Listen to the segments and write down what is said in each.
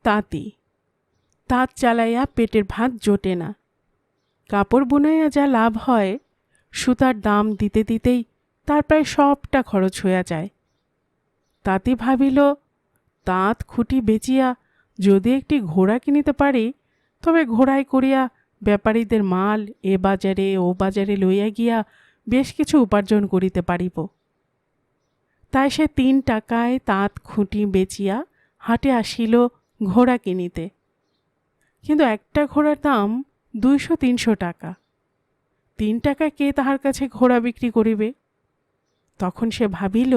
তাঁতি, তাঁত চালাইয়া পেটের ভাত জোটে না। কাপড় বুনাইয়া যা লাভ হয় সুতার দাম দিতে দিতেই তার প্রায় সবটা খরচ হইয়া যায়। তাঁতি ভাবিল, তাঁত খুঁটি বেচিয়া যদি একটি ঘোড়া কিনিতে পারি তবে ঘোড়ায় করিয়া ব্যাপারীদের মাল এ বাজারে ও বাজারে লইয়া গিয়া বেশ কিছু উপার্জন করিতে পারিব। তাই সে 3 টাকায় তাঁত খুঁটি বেচিয়া হাটে আসিল ঘোড়া কিনিতে। কিন্তু একটা ঘোড়ার দাম 200-300 টাকা। 3 টাকায় কে তাহার কাছে ঘোড়া বিক্রি করিবে? তখন সে ভাবিল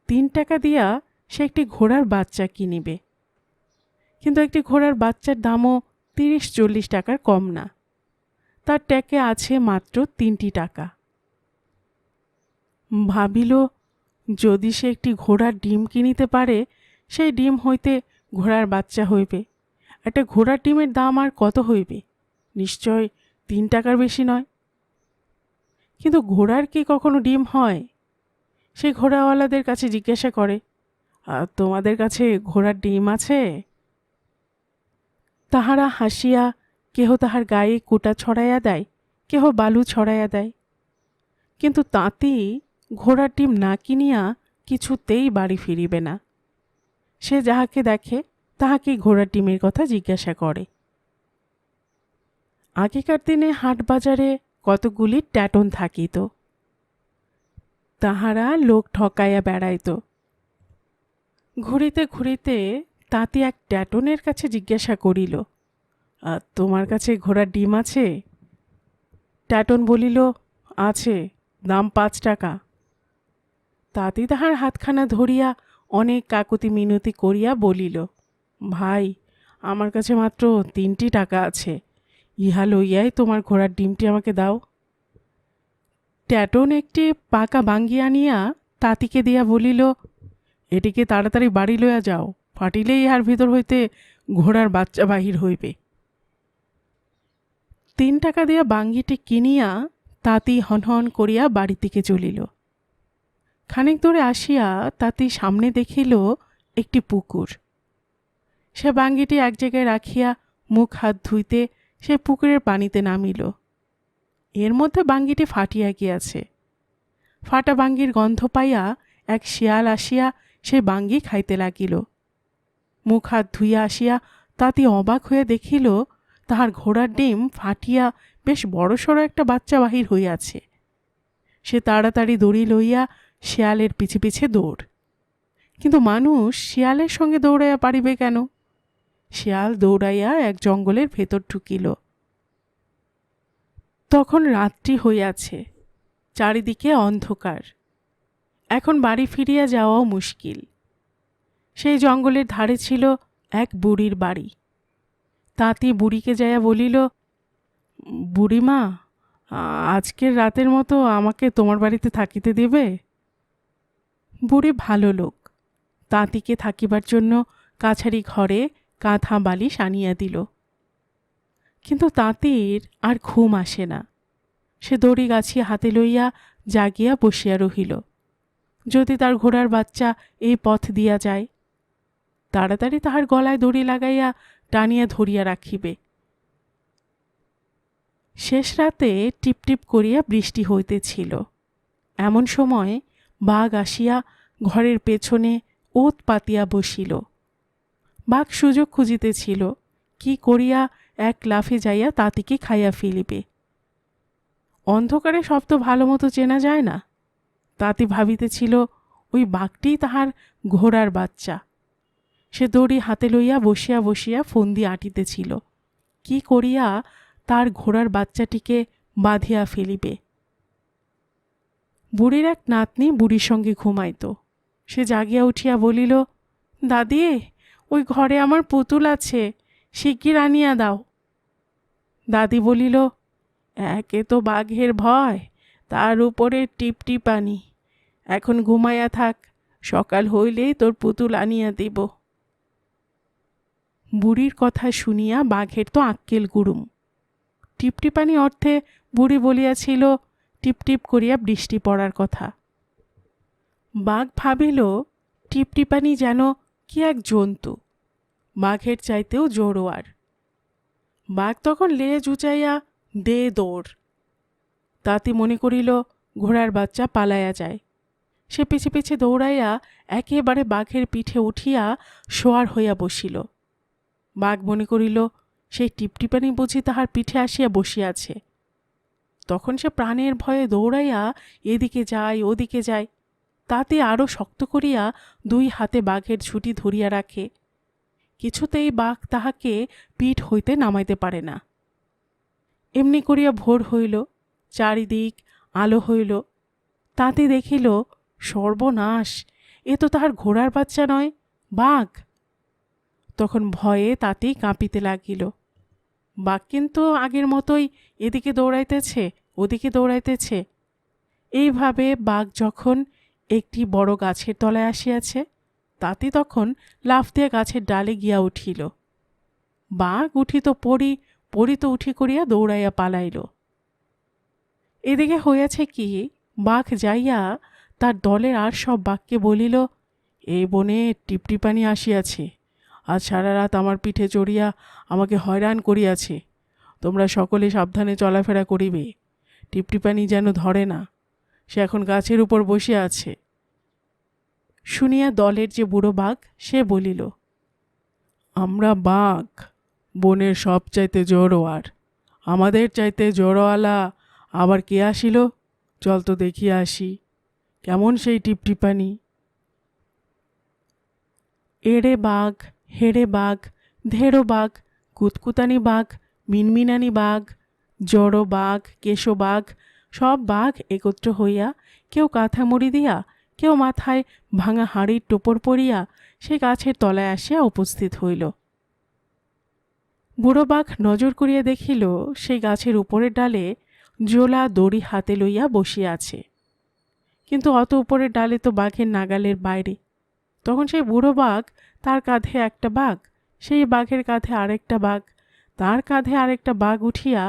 3 টাকা দিয়া সে একটি ঘোড়ার বাচ্চা কিনিবে। কিন্তু একটি ঘোড়ার বাচ্চার দামও 30-40 টাকার কম না। তার ট্যাকে আছে মাত্র 3টি টাকা। ভাবিল, যদি সে একটি ঘোড়ার ডিম কিনিতে পারে সেই ডিম হইতে ঘোড়ার বাচ্চা হইবে। একটা ঘোড়ার ডিমের দাম আর কত হইবে? নিশ্চয় 3 টাকার বেশি নয়। কিন্তু ঘোড়ার কি কখনো ডিম হয়? সে ঘোড়াওয়ালাদের কাছে জিজ্ঞাসা করে, তোমাদের কাছে ঘোড়ার ডিম আছে? তাহারা হাসিয়া কেহ তাহার গায়ে কুটা ছড়াইয়া দেয়, কেহ বালু ছড়াইয়া দেয়। কিন্তু তাঁতি ঘোড়ার ডিম না কিনিয়া কিছুতেই বাড়ি ফিরিবে না। সে যাহাকে দেখে তাহাকে ঘোড়ার ডিমের কথা জিজ্ঞাসা করে। আগেকার দিনে হাট বাজারে কতগুলি ট্যাটন থাকিত। তাহারা লোক ঠকাইয়া বেড়াইত। ঘুরিতে ঘুরিতে তাঁতি এক ট্যাটনের কাছে জিজ্ঞাসা করিল, তোমার কাছে ঘোড়ার ডিম আছে? ট্যাটন বলিল, আছে, দাম 5 টাকা। তাঁতি তাহার হাতখানা ধরিয়া অনেক কাকুতি মিনতি করিয়া বলিল, ভাই, আমার কাছে মাত্র 3টি টাকা আছে, ইহা লইয়াই তোমার ঘোড়ার ডিমটি আমাকে দাও। ট্যাটন একটি পাকা বাঙ্গি আনিয়া তাঁতিকে দিয়া বলিল, এটিকে তাড়াতাড়ি বাড়ি লইয়া যাও, ফাটিলেই ইহার ভিতর হইতে ঘোড়ার বাচ্চা বাহির হইবে। 3 টাকা দিয়া বাঙ্গিটি কিনিয়া তাঁতি হনহন করিয়া বাড়ি থেকে চলিল। খানিক দূরে আসিয়া তাঁতি সামনে দেখিল একটি পুকুর। সে বাঙ্গিটি এক জায়গায় রাখিয়া মুখ হাত ধুইতে সে পুকুরের পানিতে নামিল। এর মধ্যে বাঙ্গিটি ফাটিয়া গিয়াছে। ফাটা বাঙ্গির গন্ধ পাইয়া এক শিয়াল আসিয়া সে বাঙ্গি খাইতে লাগিল। মুখ হাত ধুইয়া আসিয়া তাঁতি অবাক হয়ে দেখিল তাহার ঘোড়ার ডিম ফাটিয়া বেশ বড়সড় একটা বাচ্চা বাহির হইয়াছে। সে তাড়াতাড়ি দড়ি লইয়া শিয়ালের পিছে পিছে দৌড়। কিন্তু মানুষ শিয়ালের সঙ্গে দৌড়াইয়া পারিবে কেন? শিয়াল দৌড়াইয়া এক জঙ্গলের ভেতর ঢুকিল। তখন রাত্রি হইয়াছে, চারিদিকে অন্ধকার। এখন বাড়ি ফিরিয়া যাওয়াও মুশকিল। সেই জঙ্গলের ধারে ছিল এক বুড়ির বাড়ি। তাঁতি বুড়িকে যাইয়া বলিল, বুড়িমা, আজকের রাতের মতো আমাকে তোমার বাড়িতে থাকিতে দেবে? বুড়ি ভালো লোক। তাঁতিকে থাকিবার জন্য কাছারি ঘরে কাঁথা বালিশ আনিয়া দিল। কিন্তু তাঁতির আর ঘুম আসে না। সে দড়ি গাছিয়া হাতে লইয়া জাগিয়া বসিয়া রহিল। যদি তার ঘোড়ার বাচ্চা এই পথ দিয়া যায়, তাড়াতাড়ি তাহার গলায় দড়ি লাগাইয়া টানিয়া ধরিয়া রাখিবে। শেষ রাতে টিপটিপ করিয়া বৃষ্টি হইতেছিল। এমন সময় বাঘ আসিয়া ঘরের পেছনে ওত পাতিয়া বসিল। বাঘ সুযোগ খুঁজিতেছিল কি করিয়া এক লাফে যাইয়া তাঁতিকে খাইয়া ফেলিবে। অন্ধকারে সব তো ভালো মতো চেনা যায় না। তাঁতি ভাবিতেছিল ওই বাঘটিই তাহার ঘোড়ার বাচ্চা। সে দড়ি হাতে লইয়া বসিয়া বসিয়া ফন্দি আঁটিতেছিল কি করিয়া তার ঘোড়ার বাচ্চাটিকে বাঁধিয়া ফেলিবে। বুড়ির এক নাতনি বুড়ির সঙ্গে ঘুমাইত। সে জাগিয়া উঠিয়া বলিল, দাদি, ওই ঘরে আমার পুতুল আছে, শিগগির আনিয়া দাও। দাদি বলিল, একে তো বাঘের ভয়, তার উপরে টিপটিপানি। এখন ঘুমাইয়া থাক, সকাল হইলেই তোর পুতুল আনিয়া দিব। বুড়ির কথা শুনিয়া বাঘের তো আক্কেল গুড়ুম। টিপটিপানি অর্থে বুড়ি বলিয়াছিল টিপটিপ করিয়া বৃষ্টি পড়ার কথা। বাঘ ভাবিল টিপটিপানি যেন কি এক জন্তু, বাঘের চাইতেও জোরোয়ার। বাঘ তখন লেজ উচাইয়া দে দৌড়। তাতে মনে করিল ঘোড়ার বাচ্চা পালাইয়া যায়। সে পিছে পিছে দৌড়াইয়া একেবারে বাঘের পিঠে উঠিয়া শোয়ার হইয়া বসিল। বাঘ মনে করিল সেই টিপটিপানি বুঝি তাহার পিঠে আসিয়া বসিয়াছে। তখন সে প্রাণের ভয়ে দৌড়াইয়া এদিকে যায় ওদিকে যায়। তাতে আরও শক্ত করিয়া দুই হাতে বাঘের ঝুঁটি ধরিয়া রাখে। কিছুতেই বাঘ তাহাকে পিঠ হইতে নামাইতে পারে না। এমনি করিয়া ভোর হইল, চারিদিক আলো হইল। তাতে দেখিল সর্বনাশ, এ তো তাহার ঘোড়ার বাচ্চা নয়, বাঘ। তখন ভয়ে তাতেই কাঁপিতে লাগিল। বাঘ কিন্তু আগের মতোই এদিকে দৌড়াইতেছে ওদিকে দৌড়াইতেছে। এইভাবে বাঘ যখন একটি বড় গাছের তলায় আসিয়াছে, তাতে তখন লাফ দিয়া গাছের ডালে গিয়া উঠিল। বাঘ উঠিত পড়িত উঠি করিয়া দৌড়াইয়া পালাইল। এদিকে হইয়াছে কি, বাঘ যাইয়া তার দলের আর সব বাঘকে বলিল, এই বনে টিপটিপানি আসিয়াছে, আজ সারা রাত আমার পিঠে চড়িয়া আমাকে হয়রান করিয়াছে। তোমরা সকলে সাবধানে চলাফেরা করিবে, টিপটিপানি যেন ধরে না। সে এখন গাছের উপর বসিয়া আছে। শুনিয়া দলের যে বুড়ো বাঘ সে বলিল, আমরা বাঘ, বনের সব চাইতে জোরোয়ার। আমাদের চাইতে জোরওয়ালা আবার কে আসিল? চল তো দেখিয়া আসি কেমন সেই টিপটিপানি। এড়ে বাঘ, হেড়ে বাঘ, ধেড়ো বাঘ, কুতকুতানি বাঘ, মিনমিনানি বাঘ, জড়ো বাঘ, কেশো বাঘ, সব বাঘ একত্র হইয়া কেউ কাঁথা মুড়ি দিয়া, কেউ মাথায় ভাঙা হাঁড়ির টোপর পরিয়া সে গাছের তলায় আসিয়া উপস্থিত হইল। বুড়ো বাঘ নজর করিয়া দেখিল সেই গাছের উপরের ডালে জোলা দড়ি হাতে লইয়া বসিয়া আছে, কিন্তু অত উপরের ডালে তো বাঘের নাগালের বাইরে। তখন সেই বুড়ো বাঘ, তার কাঁধে একটা বাঘ, সেই বাঘের কাঁধে আরেকটা বাঘ, তার কাঁধে আরেকটা বাঘ উঠিয়া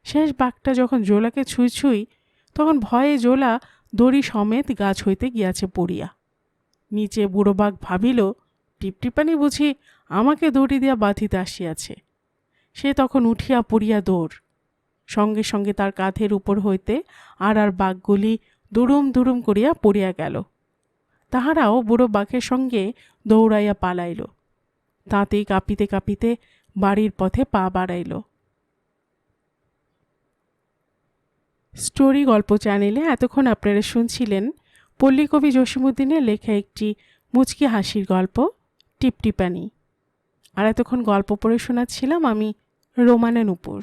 শেষ বাঘটা যখন জোলাকে ছুঁই ছুঁই, তখন ভয়ে জোলা দড়ি সমেত গাছ হইতে গিয়াছে পড়িয়া। নিচে বুড়ো বাঘ ভাবিল, টিপটিপানি বুঝি আমাকে দড়ি দিয়া বাঁধিতে আসিয়াছে। সে তখন উঠিয়া পড়িয়া দৌড়। সঙ্গে সঙ্গে তার কাঁধের উপর হইতে আর বাঘগুলি দুরুম দুরুম করিয়া পড়িয়া গেল। তাহারাও বুড়ো বাঘের সঙ্গে দৌড়াইয়া পালাইল। তাতেই কাঁপিতে কাঁপিতে বাড়ির পথে পা বাড়াইল। স্টোরি গল্প চ্যানেলে এতক্ষণ আপনারা শুনছিলেন পল্লীকবি জসীমউদ্দীনের লেখা একটি মুচকি হাসির গল্প, টিপটিপানি। আর এতক্ষণ গল্প পড়ে শোনাচ্ছিলাম আমি রোমানা নূপুর।